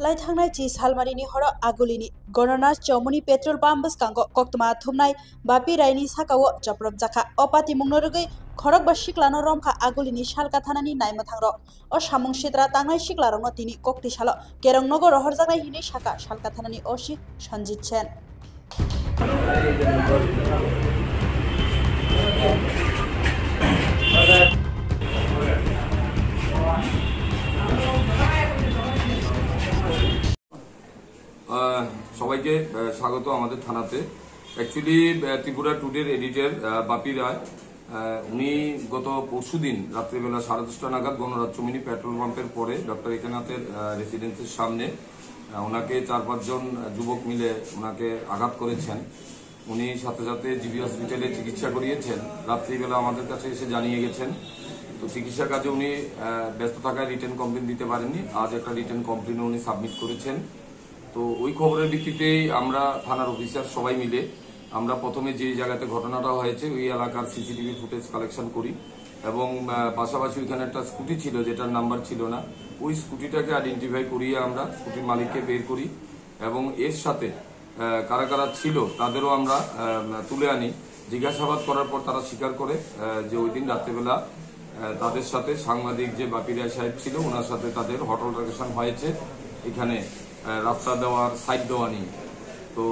लाइथांनाय ची सालमारिनि हर आगुलिनि गणना चौमुनि petrol pump बसकांगो कोक्तमा थुमनाय Bapi रायनि साकाओ चप्रब जाखा अपाति मुंनो रगै खरक बा सिक्लानो रमखा आगुलिनि सालका थानानि नायमथांर अ सामुं सिद्रा तांनाय सिक्लारंनो तिनि कोक्ति साल केरंनगो रहर जानाय हिनि साका सालका थानानि असी सन्जित सेन সবাইকে স্বাগত আমাদের থানাতে। অ্যাকচুয়ালি ত্রিপুরা টুডের এডিটর বাপি রায় উনি গত পরশুদিন রাত্রিবেলা 10:30 নাগাদ গণরাজ্যমিনি পেট্রোল পাম্পের পরে ডক্টর একানাথের রেসিডেন্সির সামনে ওনাকে 4-5 জন যুবক মিলে ওনাকে আঘাত করেছেন। উনি সাথে সাথে জিবি হসপিটালে চিকিৎসা করিয়েছেন। রাত্রিবেলা আমাদের কাছে এসে জানিয়ে গেছেন। তো চিকিৎসা কাজে উনি ব্যস্ত থাকায় রিটেন কমপ্লেন দিতে পারেননি। আজ একটা রিটেন কমপ্লেনও উনি সাবমিট করেছেন। তো ওই খবরের ভিত্তিতেই আমরা থানার অফিসার সবাই মিলে আমরা প্রথমে যে জায়গাতে ঘটনাটা হয়েছে ওই এলাকার সিসিটিভি ফুটেজ কালেকশন করি এবং পাশাপাশি ওইখানে একটা স্কুটি ছিল যেটার নাম্বার ছিল না, ওই স্কুটিটাকে আইডেন্টিফাই করিয়ে আমরা স্কুটির মালিককে বের করি এবং এর সাথে কারা কারা ছিল তাদেরও আমরা তুলে আনি। জিজ্ঞাসাবাদ করার পর তারা স্বীকার করে যে ওই দিন রাত্রেবেলা তাদের সাথে সাংবাদিক যে বাপি রায় সাহেব ছিল ওনার সাথে তাদের হট অল্টারকেশন হয়েছে এখানে রাস্তা দেওয়ার সাইড দেওয়া নিয়ে। তো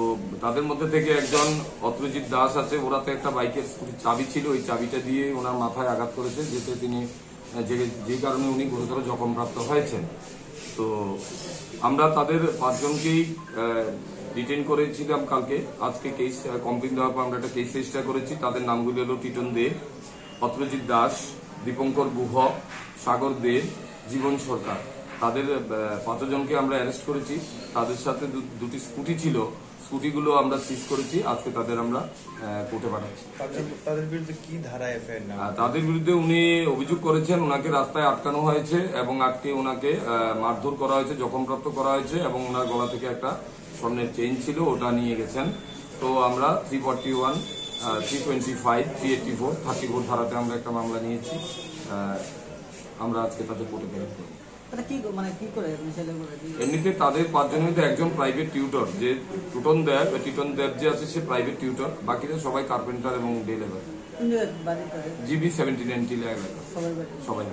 তাদের মধ্যে থেকে একজন অত্রজিৎ দাস আছে, ওরাতে একটা বাইকের স্কুটির চাবি ছিল, ওই চাবিটা দিয়ে ওনার মাথায় আঘাত করেছে যেতে তিনি যে কারণে উনি গুরুতর জখমপ্রাপ্ত হয়েছেন। তো আমরা তাদের 5 জনকেই ডিটেইন করেছিলাম কালকে। আজকে কেস কমপ্লেন দেওয়ার পর আমরা একটা কেস রেজিস্টার করেছি। তাদের নামগুলি হলো টিটন দে, অত্রজিৎ দাস, দীপঙ্কর গুহ, সাগর দে, জীবন সরকার। তাদের 5 জনকে আমরা অ্যারেস্ট করেছি। তাদের সাথে দুটি স্কুটি ছিল, স্কুটিগুলো আমরা সিজ করেছি। আজকে তাদের আমরা কোর্টে পাঠাচ্ছি। তাদের বিরুদ্ধে কি ধারা এফআইআর নাম? তাদের বিরুদ্ধে উনি অভিযোগ করেছেন ওনাকে রাস্তায় আটকানো হয়েছে এবং আটকে ওনাকে মারধর করা হয়েছে, জখমপ্রাপ্ত করা হয়েছে এবং ওনার গলা থেকে একটা স্বর্ণের চেইন ছিল, ওটা নিয়ে গেছেন। তো আমরা 341, 325, 384, 34 ধারাতে আমরা একটা মামলা নিয়েছি। আমরা আজকে তাদের কোর্টে প্রেরণ করব। এমনিতে তাদের 5 জনের মধ্যে একজন প্রাইভেট টিউটর, যে টিটন দেব যে আছে সে প্রাইভেট টিউটর, বাকিরা সবাই কার্পেন্টার এবং ডে লেবার। জিবি 79 এলাকা সবাই।